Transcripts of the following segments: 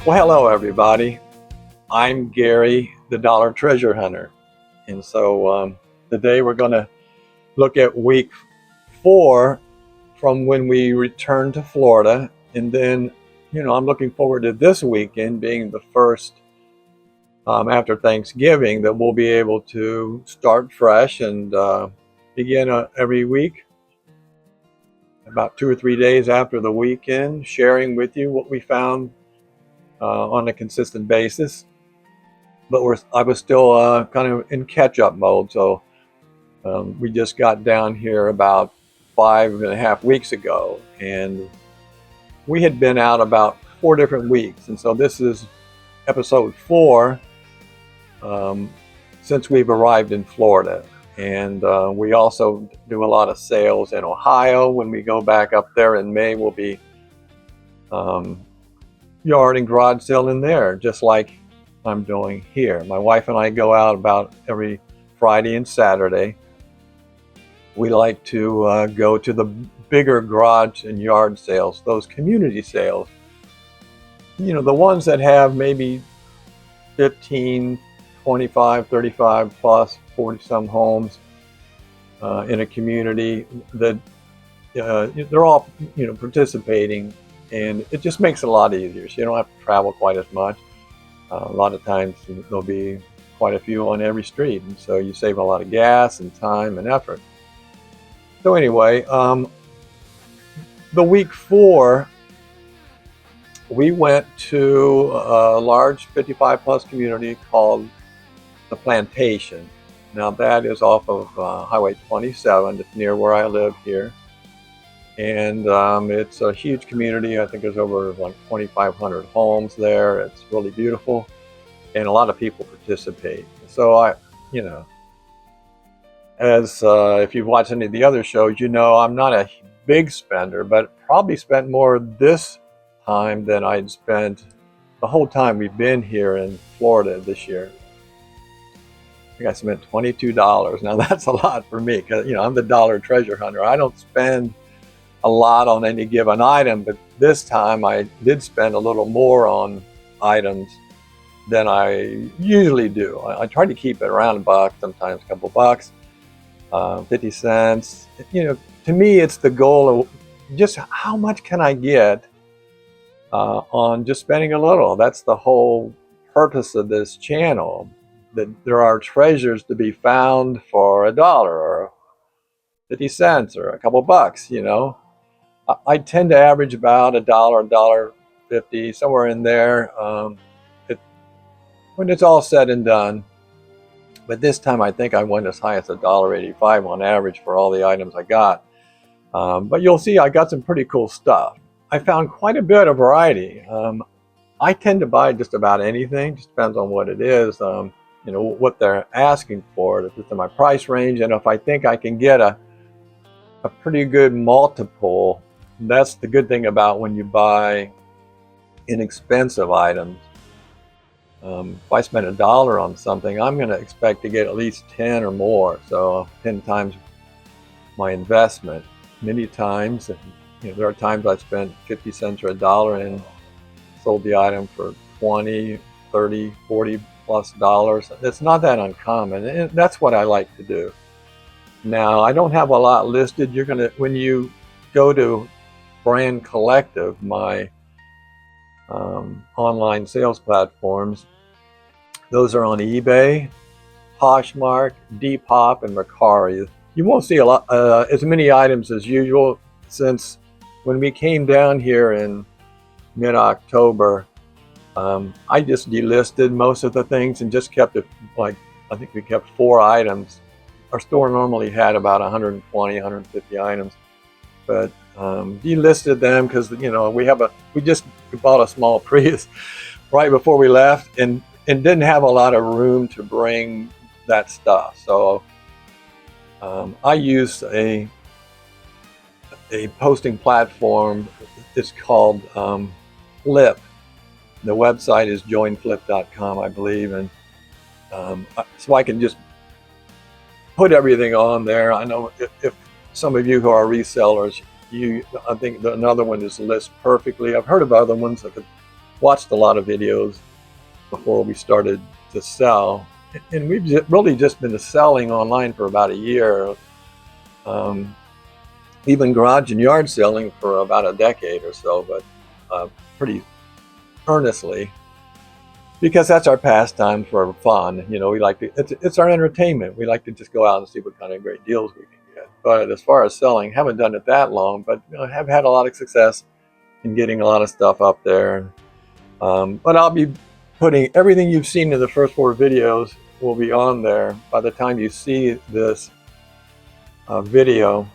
Well, hello everybody. I'm Gary, the Dollar Treasure Hunter. And so today we're going to look at week 4 from when we returned to Florida. And then, I'm looking forward to this weekend being the first after Thanksgiving that we'll be able to start fresh and begin every week, about 2 or 3 days after the weekend, sharing with you what we found on a consistent basis. But I was still kind of in catch-up mode, so we just got down here about 5.5 weeks ago, and we had been out about 4 different weeks, and so this is episode 4 since we've arrived in Florida. And we also do a lot of sales in Ohio. When we go back up there in May, we'll be yard and garage selling there, just like I'm doing here. My wife and I go out about every Friday and Saturday. We like to go to the bigger garage and yard sales, those community sales. The ones that have maybe 15, 25, 35 plus 40 some homes in a community that they're all participating, and it just makes it a lot easier. So you don't have to travel quite as much. A lot of times there'll be quite a few on every street, and so you save a lot of gas and time and effort. So anyway, the week 4, we went to a large 55 plus community called the Plantation. Now that is off of Highway 27. It's near where I live here. And it's a huge community. I think there's over like 2,500 homes there. It's really beautiful, and a lot of people participate. So as if you've watched any of the other shows, I'm not a big spender, but probably spent more this time than I'd spent the whole time we've been here in Florida this year. I think I spent $22. Now that's a lot for me because I'm the Dollar Treasure Hunter. I don't spend a lot on any given item, but this time I did spend a little more on items than I usually do. I try to keep it around $1, sometimes a couple bucks, 50 cents. To me, it's the goal of just how much can I get on just spending a little. That's the whole purpose of this channel, that there are treasures to be found for $1 or 50 cents or a couple bucks. I tend to average about $1, $1.50, somewhere in there when it's all said and done. But this time I think I went as high as $1.85 on average for all the items I got. But you'll see I got some pretty cool stuff. I found quite a bit of variety. I tend to buy just about anything, just depends on what it is, what they're asking for it, if it's in my price range, and if I think I can get a pretty good multiple. That's the good thing about when you buy inexpensive items. If I spend $1 on something, I'm going to expect to get at least 10 or more, so 10 times my investment. Many times, there are times I spent 50 cents or $1 and sold the item for 20, 30, 40 plus dollars. It's not that uncommon, and that's what I like to do. Now, I don't have a lot listed. When you go to Brand Collective, my online sales platforms, those are on eBay, Poshmark, Depop, and Mercari. You won't see as many items as usual, since when we came down here in mid-October, I just delisted most of the things and just kept it, I think we kept 4 items. Our store normally had about 120, 150 items, but delisted them because we just bought a small Prius right before we left and didn't have a lot of room to bring that stuff. So I use a posting platform. It's called Flip. The website is joinflip.com, I believe, and so I can just put everything on there. I know if some of you who are resellers, I think another one is List Perfectly. I've heard of other ones that watched a lot of videos before we started to sell, and we've really just been selling online for about a year. Um, we've been garage and yard selling for about a decade or so, but pretty earnestly, because that's our pastime for fun. You know, we like to, it's our entertainment. We like to just go out and see what kind of great deals we can get. But as far as selling, haven't done it that long, but you know, have had a lot of success in getting a lot of stuff up there. But I'll be putting everything you've seen in the first 4 videos will be on there by the time you see this video,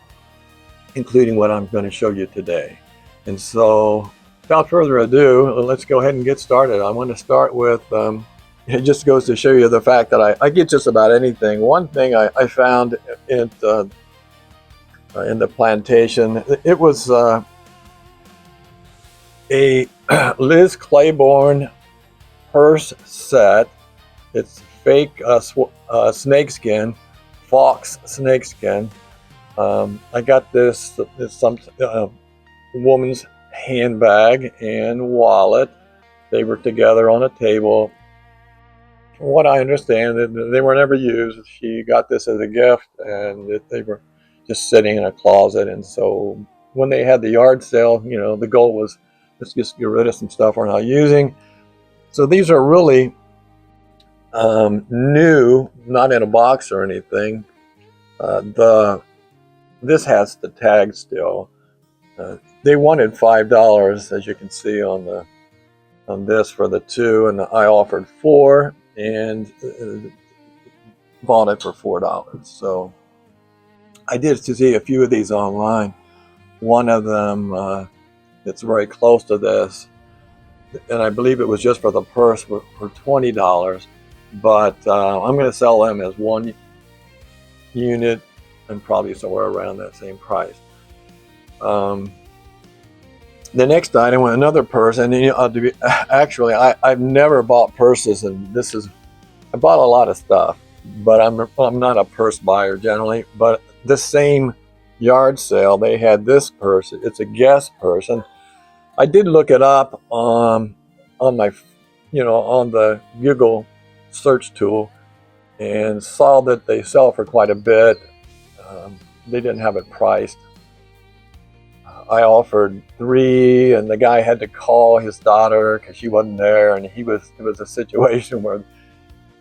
including what I'm going to show you today. And so, without further ado, let's go ahead and get started. I want to start with, it just goes to show you the fact that I get just about anything. One thing I found in the plantation, it was a Liz Claiborne purse set. It's fake snakeskin, fox snakeskin. I got this some woman's handbag and wallet. They were together on a table. From what I understand, they were never used. She got this as a gift, and they were just sitting in a closet. And so when they had the yard sale, you know, the goal was let's just get rid of some stuff we're not using. So these are really new, not in a box or anything. This has the tag still. They wanted $5, as you can see on this for the 2, and I offered 4 and bought it for $4. So I did see a few of these online. One of them that's very close to this, and I believe it was just for the purse for $20, but I'm going to sell them as 1 unit and probably somewhere around that same price. The next item was another purse, and you know, actually I've never bought purses, and I bought a lot of stuff, but I'm not a purse buyer generally. But the same yard sale, they had this purse. It's a Guess purse, and I did look it up on my, you know, on the Google search tool, and saw that they sell for quite a bit. They didn't have it priced. I offered 3, and the guy had to call his daughter because she wasn't there, and it was a situation where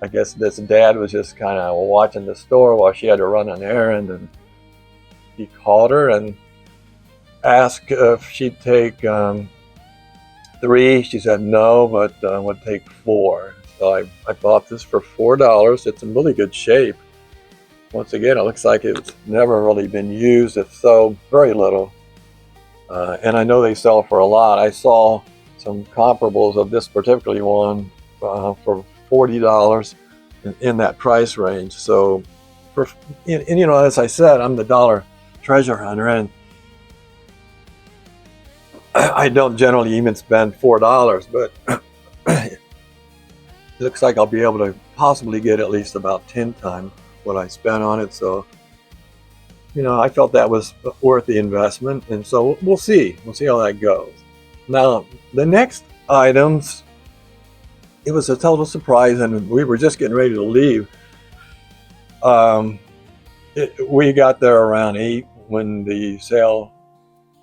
I guess this dad was just kind of watching the store while she had to run an errand, and he called her and asked if she'd take 3. She said no, but would take 4. So I bought this for $4. It's in really good shape. Once again, it looks like it's never really been used. It's so very little. And I know they sell for a lot. I saw some comparables of this particular one for $40 in that price range. So, and you know, as I said, I'm the dollar treasure hunter, and I don't generally even spend $4, but it looks like I'll be able to possibly get at least about 10 times what I spent on it. So, you know, I felt that was worth the investment, and so we'll see how that goes. Now, the next items, it was a total surprise, and we were just getting ready to leave. We got there around 8 when the sale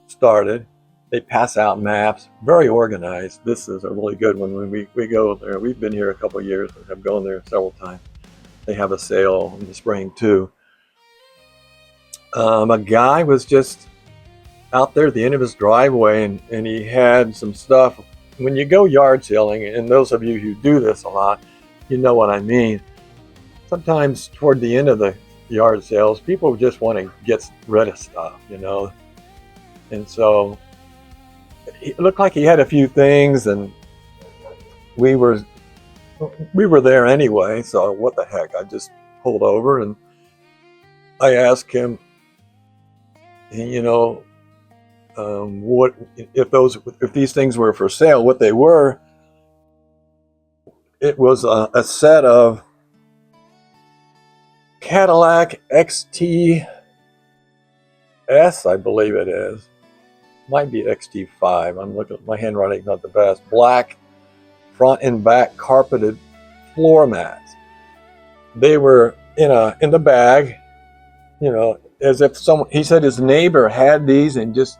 started. They pass out maps, very organized. This is a really good one. When we go there, we've been here a couple of years and have gone there several times. They have a sale in the spring too. A guy was just out there at the end of his driveway, and he had some stuff. When you go yard selling, and those of you who do this a lot, you know what I mean. Sometimes toward the end of the yard sales, people just want to get rid of stuff, you know. And so it looked like he had a few things, and we were there anyway, so what the heck, I just pulled over and I asked him, you know, what if these things were for sale, what they were. It was a set of Cadillac XTS, I believe it is. Might be XT5. I'm looking, my handwriting's not the best. Black front and back carpeted floor mats. They were in the bag, as if someone. He said his neighbor had these and just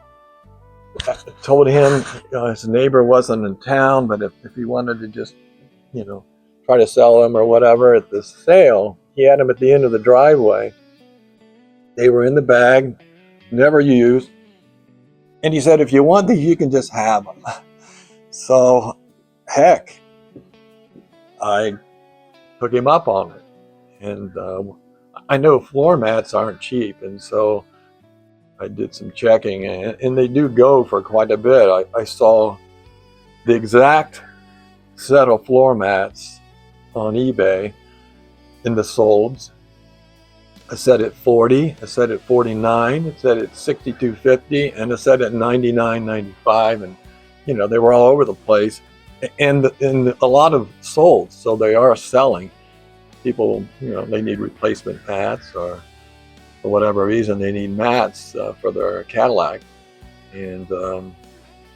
told him his neighbor wasn't in town, but if he wanted to just try to sell them or whatever at the sale, he had them at the end of the driveway. They were in the bag, never used. And he said, if you want these, you can just have them. So, heck, I took him up on it. And I know floor mats aren't cheap. And so I did some checking, and they do go for quite a bit. I saw the exact set of floor mats on eBay in the solds. I said at 40, I said at 49, I said at 62.50, and I said at 99.95, and they were all over the place, and a lot of sold, so they are selling. People, they need replacement mats, or for whatever reason they need mats for their Cadillac, and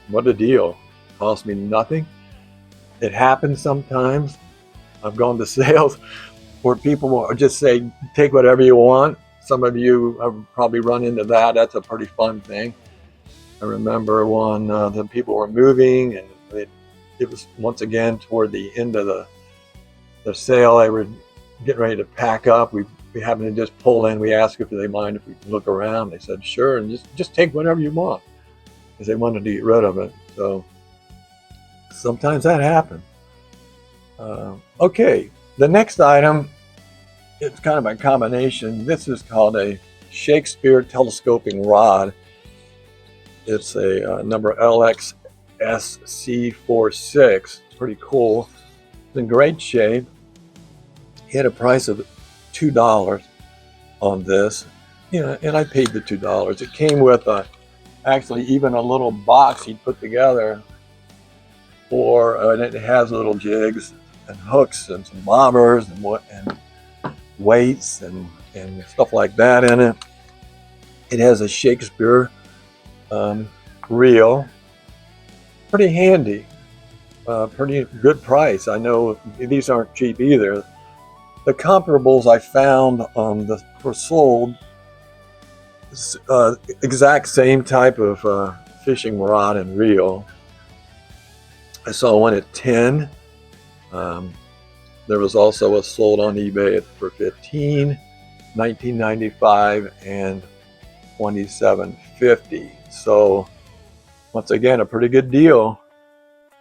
what a deal! It cost me nothing. It happens sometimes. I've gone to sales where people will just say, take whatever you want. Some of you have probably run into that. That's a pretty fun thing. I remember one, the people were moving, and it was once again toward the end of the sale. They were getting ready to pack up. We happened to just pull in. We asked if they mind if we could look around. They said, sure, and just take whatever you want, because they wanted to get rid of it. So sometimes that happens. Okay, the next item, it's kind of a combination. This is called a Shakespeare telescoping rod. It's a number LXSC46. It's pretty cool. It's in great shape. He had a price of $2 on this, and I paid the $2. It came with actually even a little box he put together and it has little jigs and hooks and some bobbers and weights and stuff like that in it. It has a Shakespeare reel. Pretty handy. Pretty good price. I know these aren't cheap either. The comparables I found were sold exact same type of fishing rod and reel. I saw one at 10. There was also a sold on eBay for 15, 19.95, and 27.50. So once again, a pretty good deal.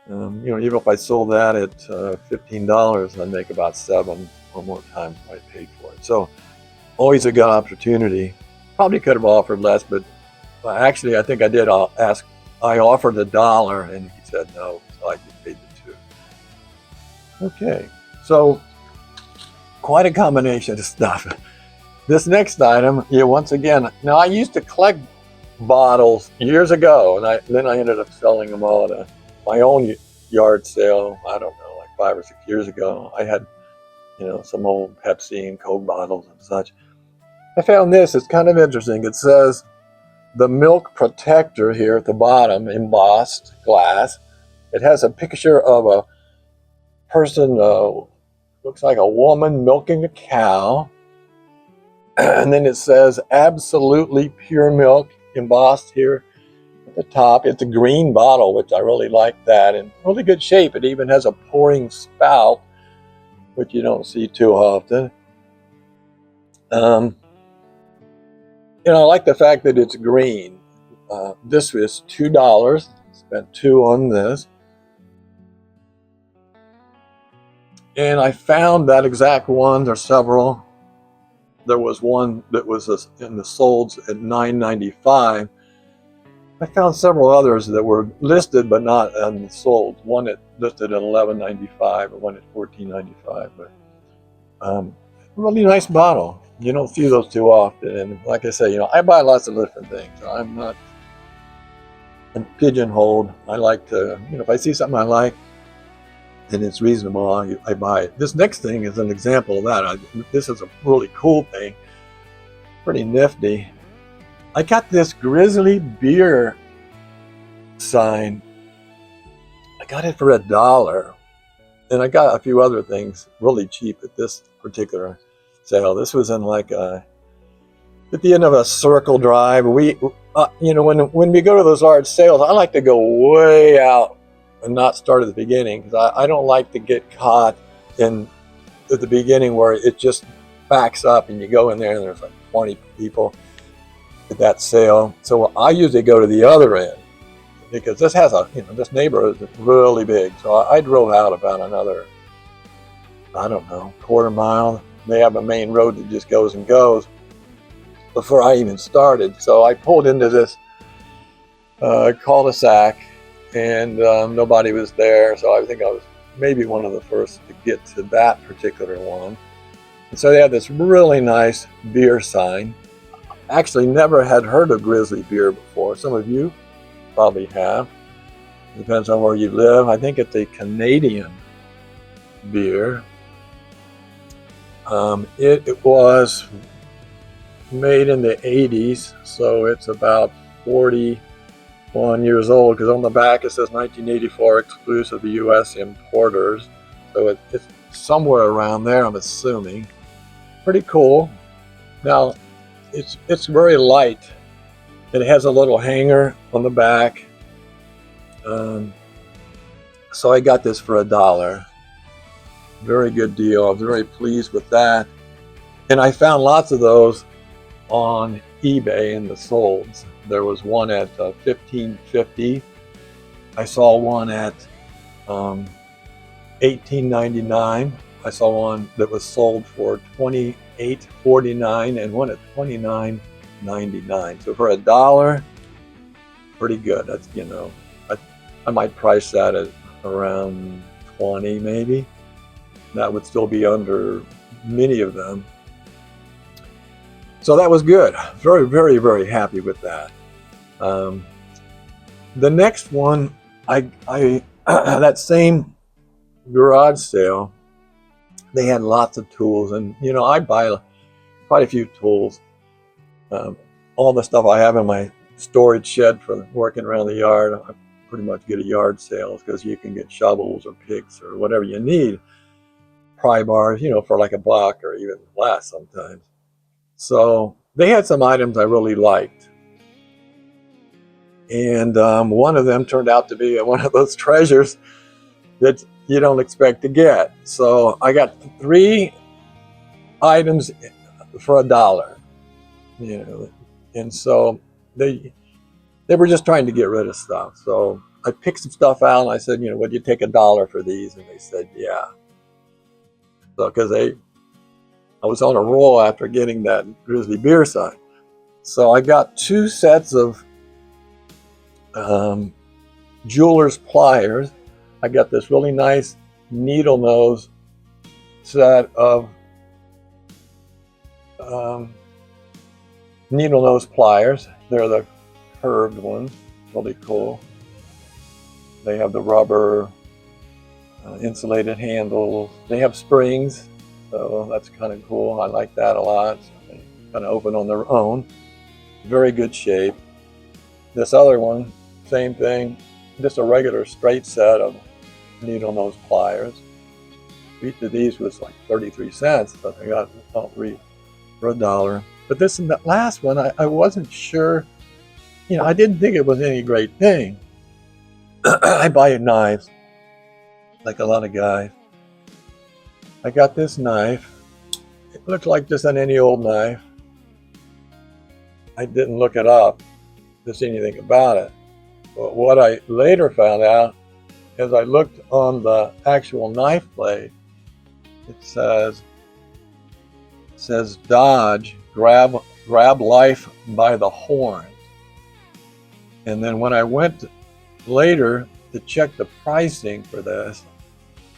Even if I sold that at $15, I'd make about 7 or more times what I paid for it. So always a good opportunity. Probably could have offered less, but actually I think I did ask. I offered $1 and he said no, so I just paid the $2. Okay, so quite a combination of stuff. This next item, once again, now I used to collect bottles years ago, and then I ended up selling them all at my own yard sale. I don't know, like 5 or 6 years ago. I had, some old Pepsi and Coke bottles and such. I found this. It's kind of interesting. It says the milk protector here at the bottom, embossed glass. It has a picture of a person, looks like a woman milking a cow. And then it says absolutely pure milk, embossed here at the top. It's a green bottle, which I really like that, in really good shape. It even has a pouring spout, which you don't see too often. I like the fact that it's green. This was $2. Spent $2 on this. And I found that exact one. There's several. There was one that was in the solds at $9.95. I found several others that were listed but not on the sold. One that listed at $11.95 and one at $14.95. But really nice bottle. You don't see those too often. And like I say, I buy lots of different things. I'm pigeonholed. I like to, if I see something I like and it's reasonable, I buy it. This next thing is an example of that. This is a really cool thing. Pretty nifty. I got this Grizzly beer sign. I got it for $1. And I got a few other things really cheap at this particular sale. This was in like at the end of a circle drive. We, when we go to those large sales, I like to go way out and not start at the beginning, because I don't like to get caught in at the beginning where it just backs up and you go in there and there's like 20 people at that sale. So I usually go to the other end, because this has this neighborhood is really big. So I drove out about another, I don't know, quarter mile. They have a main road that just goes and goes before I even started. So I pulled into this cul-de-sac, and nobody was there. So I think I was maybe one of the first to get to that particular one. And so they had this really nice beer sign. Actually never had heard of Grizzly beer before. Some of you probably have. Depends on where you live. I think it's a Canadian beer. It was made in the 80s, so it's about 41 years old, because on the back it says 1984 exclusive U.S. importers. So it's somewhere around there, I'm assuming. Pretty cool. Now, it's very light. It has a little hanger on the back. So I got this for $1. Very good deal. I was very pleased with that. And I found lots of those on eBay in the solds. There was one at $15.50. I saw one at $18.99. I saw one that was sold for $28.49 and one at $29.99. So for $1, pretty good. That's, I might price that at around 20 maybe. That would still be under many of them. So that was good. Very, very, very happy with that. The next one, I that same garage sale, they had lots of tools, and I buy quite a few tools. All the stuff I have in my storage shed for working around the yard, I pretty much get at yard sales, because you can get shovels or picks or whatever you need. Pry bars, for like $1 or even less sometimes. So they had some items I really liked. And one of them turned out to be one of those treasures that you don't expect to get. So I got 3 items for $1. And so they were just trying to get rid of stuff. So I picked some stuff out and I said, would you take $1 for these? And they said, yeah. So because I was on a roll after getting that Grizzly beer sign. So I got 2 sets of jeweler's pliers. I got this really nice needle nose set of needle nose pliers. They're the curved ones, really cool. They have the rubber insulated handles. They have springs, so that's kind of cool. I like that a lot. So they kind of open on their own. Very good shape. This other one, same thing, just a regular straight set of needle nose pliers. Each of these was like 33 cents, but I got all 3 for $1. But this and that last one, I wasn't sure. I didn't think it was any great thing. I buy knives, like a lot of guys. I got this knife. It looked like just any old knife. I didn't look it up to see anything about it. But what I later found out, as I looked on the actual knife blade, it says Dodge, grab life by the horn. And then when I went later to check the pricing for this,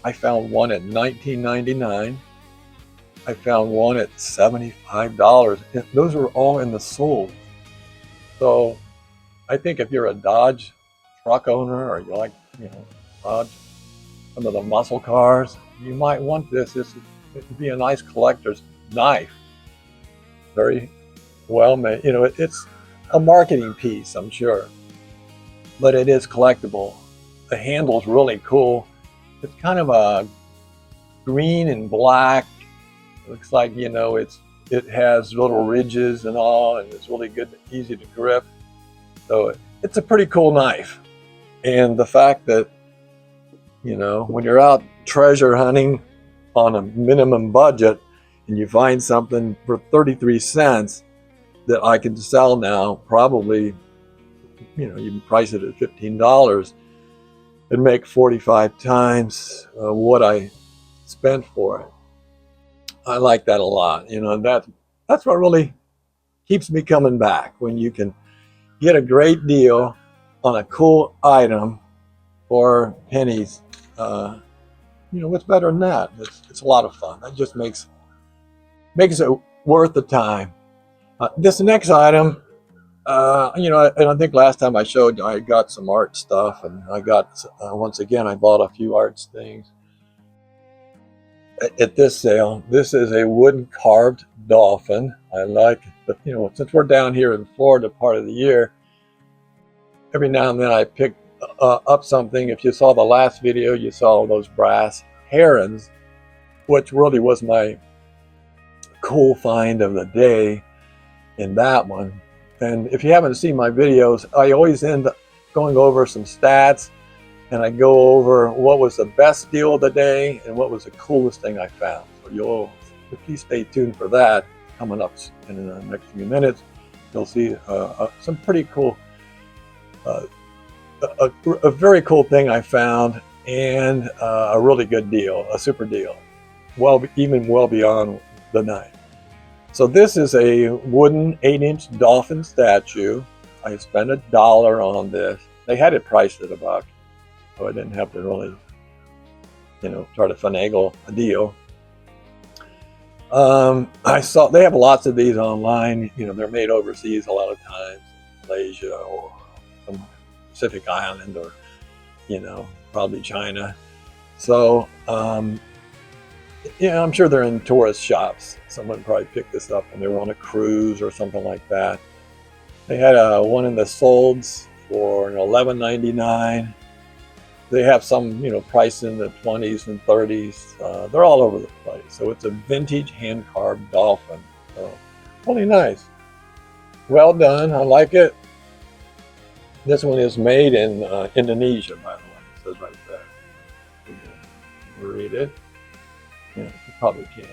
I found one at $19.99. I found one at $75. Those were all in the sold. So I think if you're a Dodge truck owner, or you like, Dodge, some of the muscle cars, you might want this. It would be a nice collector's knife. Very well made. It's a marketing piece, I'm sure, but it is collectible. The handle's really cool. It's kind of a green and black. It looks like, you know, it has little ridges and all, and it's really good, easy to grip. So it's a pretty cool knife. And the fact that, you know, when you're out treasure hunting on a minimum budget and you find something for 33 cents that I can sell now, probably, you know, you can price it at $15 and make 45 times what I spent for it. I like that a lot. You know, that's what really keeps me coming back, when you can get a great deal on a cool item for pennies. You know, what's better than that? It's a lot of fun. That just makes it worth the time. This next item, you know, and I think last time I showed you, I got some art stuff, and I got, once again, I bought a few arts things at this sale. This is a wooden carved dolphin. I like, but you know, since we're down here in Florida part of the year, every now and then I pick up something. If you saw the last video, you saw those brass herons, which really was my cool find of the day in that one. And if you haven't seen my videos, I always end up going over some stats, and I go over what was the best deal of the day and what was the coolest thing I found. So please stay tuned for that. Coming up in the next few minutes, you'll see some pretty cool, a very cool thing I found, and a really good deal, a super deal, even well beyond the knife. So this is a wooden 8-inch dolphin statue. I spent $1 on this. They had it priced at $1, so I didn't have to really, you know, try to finagle a deal. I saw they have lots of these online. You know, they're made overseas a lot of times, Malaysia or some Pacific island, or, you know, probably China. So yeah, I'm sure they're in tourist shops. Someone probably picked this up when they were on a cruise or something like that. They had one in the Solds for $11.99. They have some, you know, priced in the 20s and 30s. They're all over the place. So it's a vintage hand-carved dolphin. So really nice. Well done. I like it. This one is made in Indonesia, by the way. It says right there. You can read it. Yeah, you probably can.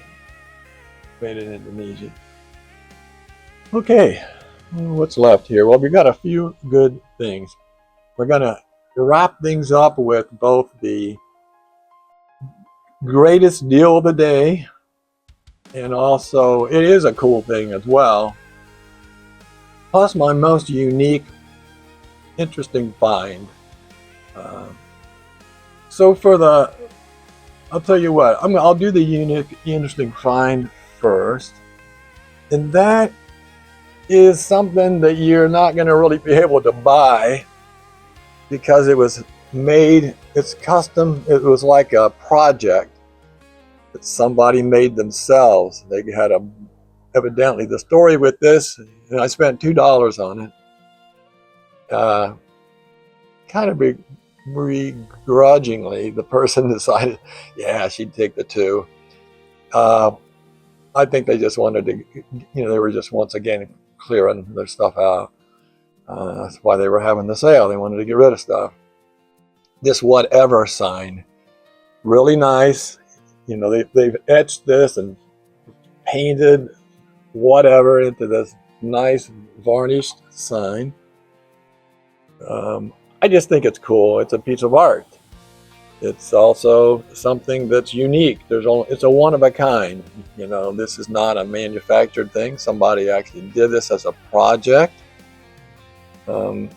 Made in Indonesia. Okay, what's left here? Well, we got a few good things. We're gonna wrap things up with both the greatest deal of the day, and also it is a cool thing as well, plus my most unique, interesting find. So for the, I'll tell you what, I'll do the unique, interesting find first. And that is something that you're not going to really be able to buy, because it was made, it's custom. It was like a project that somebody made themselves. They had evidently, the story with this, and I spent $2 on it. Kind of begrudgingly, the person decided, yeah, she'd take the $2. I think they just wanted to, you know, they were just once again clearing their stuff out. That's why they were having the sale. They wanted to get rid of stuff. This whatever sign, really nice. You know, they've etched this and painted whatever into this nice varnished sign. I just think it's cool. It's a piece of art. It's also something that's unique. It's a one of a kind. You know, this is not a manufactured thing. Somebody actually did this as a project, and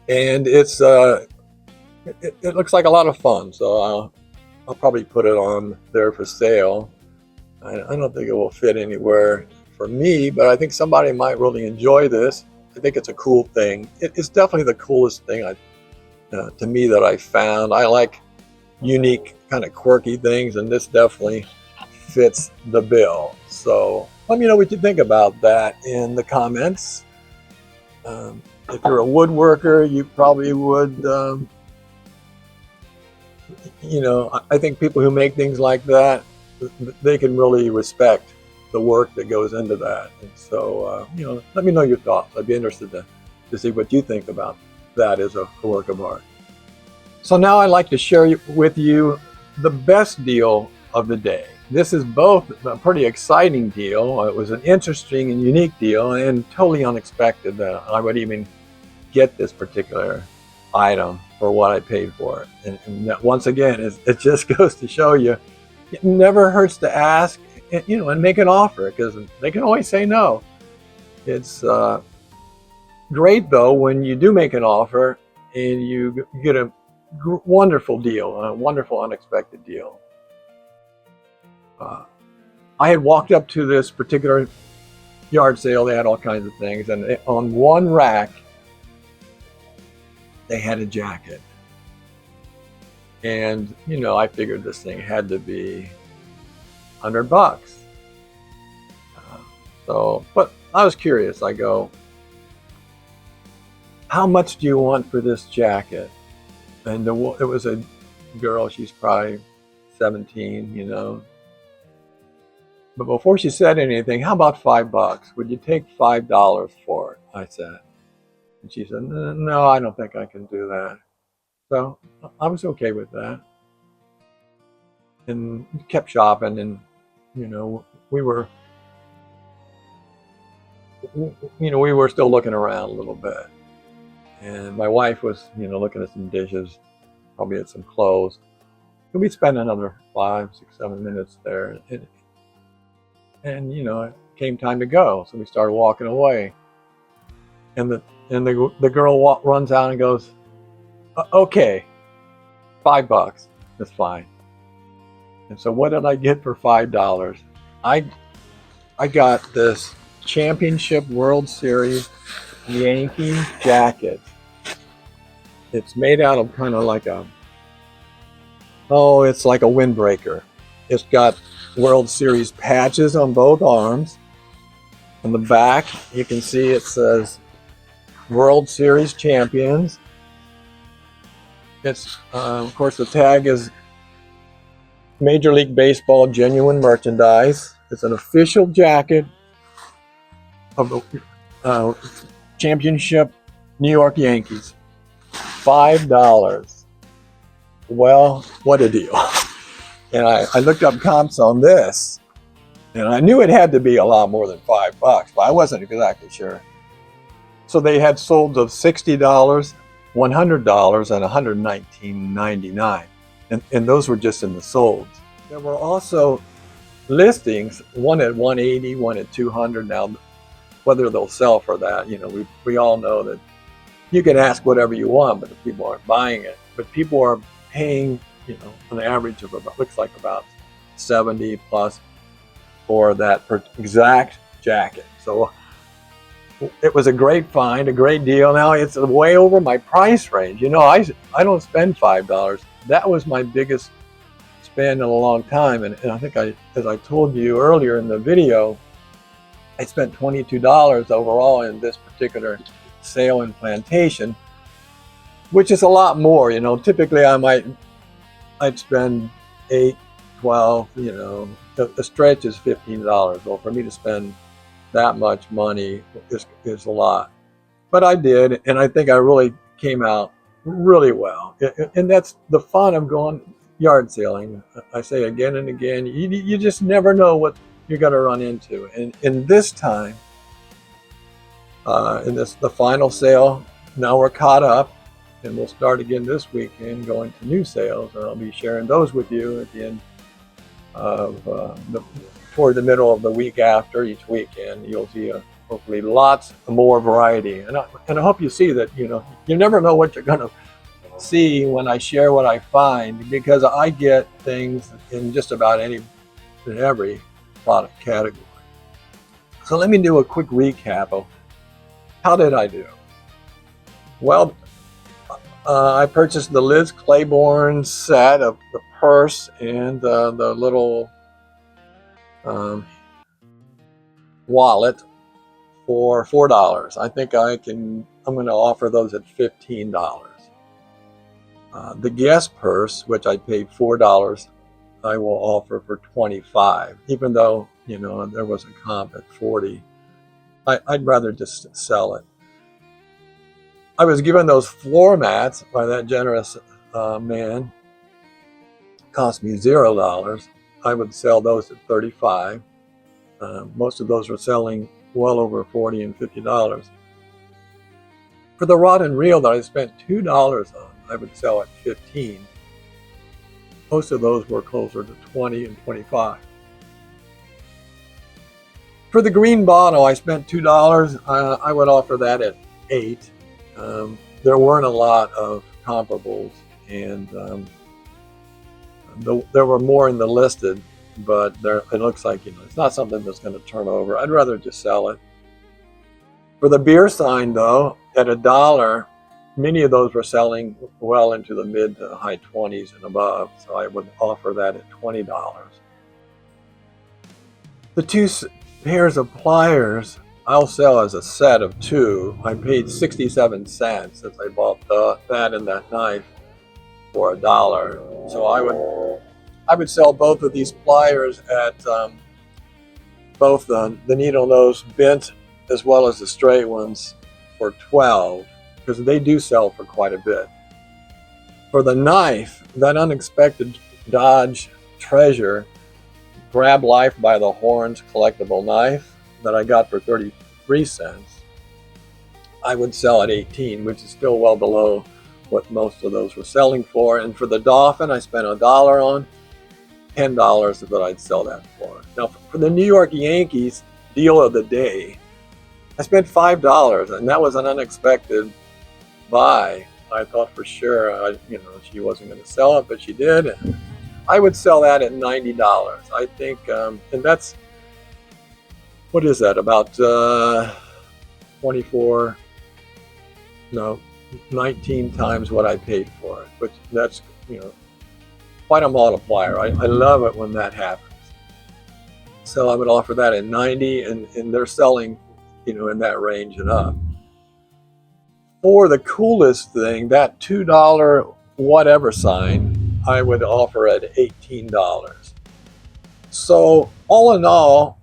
it's it looks like a lot of fun. So I'll probably put it on there for sale. I don't think it will fit anywhere for me, but I think somebody might really enjoy this. I think it's a cool thing. It's definitely the coolest thing to me that I found. I like unique, kind of quirky things, and this definitely fits the bill. So let me know what you think about that in the comments. If you're a woodworker, you probably would I think people who make things like that, they can really respect the work that goes into that. And so, let me know your thoughts. I'd be interested to see what you think about that as a work of art. So now I'd like to share with you the best deal of the day. This is both a pretty exciting deal. It was an interesting and unique deal and totally unexpected that I would even get this particular item for what I paid for it. And that, once again, it just goes to show you, it never hurts to ask, and make an offer, because they can always say no. It's great though when you do make an offer and you get a wonderful deal, a wonderful unexpected deal. Uh, I had walked up to this particular yard sale. They had all kinds of things, and on one rack they had a jacket. And I figured this thing had to be $100. But I was curious. I go, how much do you want for this jacket? And it was a girl. She's probably 17. But before she said anything, how about $5? Would you take $5 for it? I said. And she said, no, I don't think I can do that. So I was okay with that. And kept shopping, and we were we were still looking around a little bit. And my wife was, looking at some dishes, probably at some clothes. And we spent another 5, 6, 7 minutes there. And it came time to go. So we started walking away. And the girl runs out and goes, okay, $5. That's fine. And so what did I get for $5? I got this Championship World Series Yankee jacket. It's made out of kind of like it's like a windbreaker. It's got World Series patches on both arms. On the back, you can see it says World Series Champions. It's, of course, the tag is Major League Baseball genuine merchandise. It's an official jacket of the championship New York Yankees. $5. Well, what a deal. And I looked up comps on this, and I knew it had to be a lot more than $5, but I wasn't exactly sure. So they had solds of $60, $100, and $119.99. And those were just in the solds. There were also listings, one at $180, one at $200. Now, whether they'll sell for that, we all know that you can ask whatever you want, but if people aren't buying it, but people are paying, an average of looks like about 70 plus for that exact jacket. So it was a great find, a great deal. Now it's way over my price range. I don't spend $5. That was my biggest spend in a long time. And I think as I told you earlier in the video, I spent $22 overall in this particular sale and plantation, which is a lot more. Typically I'd spend 8, 12, the stretch is $15. Well, for me to spend that much money is a lot. But I did, and I think I really came out really well. And that's the fun of going yard sailing. I say again and again, you just never know what you're going to run into. And in this time, the final sale, now we're caught up, and we'll start again this weekend going to new sales, and I'll be sharing those with you at the end of toward the middle of the week after each weekend. You'll see hopefully lots more variety, and I hope you see that you never know what you're going to see when I share what I find, because I get things in just about any and every product category. So let me do a quick recap of how did I do. Well, I purchased the Liz Claiborne set of the purse and the little wallet for $4. I think I'm going to offer those at $15. The guest purse, which I paid $4, I will offer for 25, even though, you know, there was a comp at 40. I'd rather just sell it. I was given those floor mats by that generous man. Cost me $0. I would sell those at 35. Most of those were selling well over $40 and $50. For the rod and reel that I spent $2 on, I would sell at 15. Most of those were closer to 20 and 25. For the green bottle, I spent $2. I would offer that at 8. There weren't a lot of comparables, and there were more in the listed, but it looks like, you know, it's not something that's going to turn over. I'd rather just sell it. For the beer sign, though, at $1, many of those were selling well into the mid to high 20s and above, so I would offer that at $20. The 2 pairs of pliers I'll sell as a set of 2. I paid 67 cents since I bought that and that knife for $1. So I would sell both of these pliers at both the needle nose bent as well as the straight ones for 12, because they do sell for quite a bit. For the knife, that unexpected Dodge Treasure Grab Life by the Horns collectible knife that I got for 33 cents, I would sell at 18, which is still well below what most of those were selling for. And for the Dolphin, I spent $1 on, $10 is what I'd sell that for. Now, for the New York Yankees deal of the day, I spent $5, and that was an unexpected buy. I thought for sure, she wasn't going to sell it, but she did. And I would sell that at $90. I think, and that's, what is that, about 19 times what I paid for it, which that's, quite a multiplier. I love it when that happens. So I would offer that at 90, and they're selling, in that range and up. For the coolest thing, that $2 whatever sign, I would offer at $18. So all in all,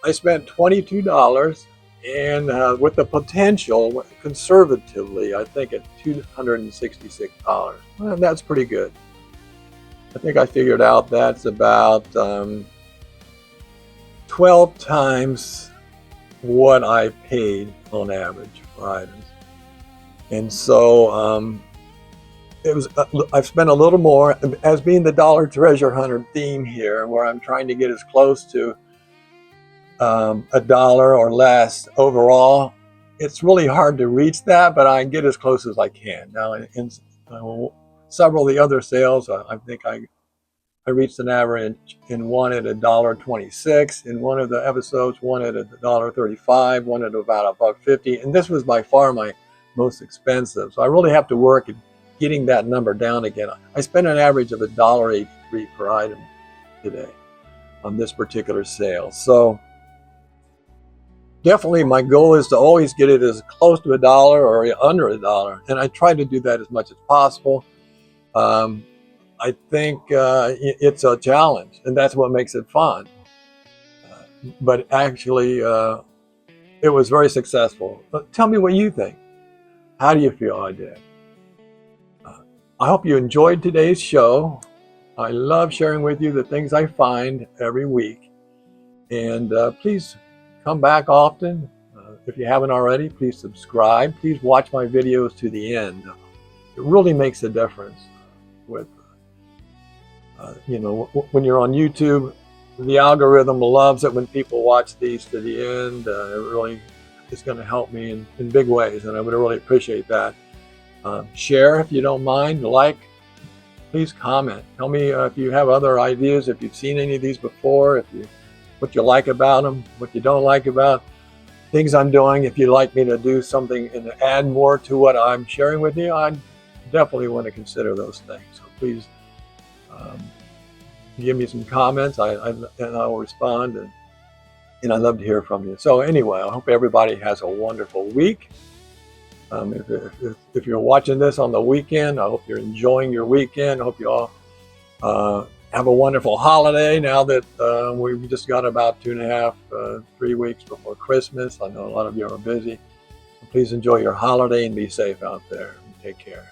I spent $22, and with the potential, conservatively, I think at $266. Well, that's pretty good. I think I figured out that's about 12 times what I paid on average for items. And so I've spent a little more, as being the dollar treasure hunter theme here, where I'm trying to get as close to $1 or less overall. It's really hard to reach that, but I get as close as I can. Now, in several of the other sales, I think I reached an average in one at $1.26. In one of the episodes, one at $1.35, one at about $1.50, and this was by far my most expensive. So I really have to work at getting that number down again. I spent an average of $1.83 per item today on this particular sale. So definitely my goal is to always get it as close to $1 or under $1, and I try to do that as much as possible. I think it's a challenge, and that's what makes it fun. But actually, it was very successful. But tell me what you think. How do you feel I did? I hope you enjoyed today's show. I love sharing with you the things I find every week. And please come back often. If you haven't already, please subscribe. Please watch my videos to the end. It really makes a difference with when you're on YouTube, the algorithm loves it when people watch these to the end. It really is going to help me in big ways, and I would really appreciate that. Share if you don't mind. Like, please comment. Tell me if you have other ideas, if you've seen any of these before, what you like about them, what you don't like about things I'm doing. If you'd like me to do something and add more to what I'm sharing with you, I definitely want to consider those things. So please give me some comments, and I'll respond, and I'd love to hear from you. So anyway, I hope everybody has a wonderful week, If you're watching this on the weekend, I hope you're enjoying your weekend. I hope you all have a wonderful holiday now that we've just got about 2.5, 3 weeks before Christmas. I know a lot of you are busy. So please enjoy your holiday and be safe out there. Take care.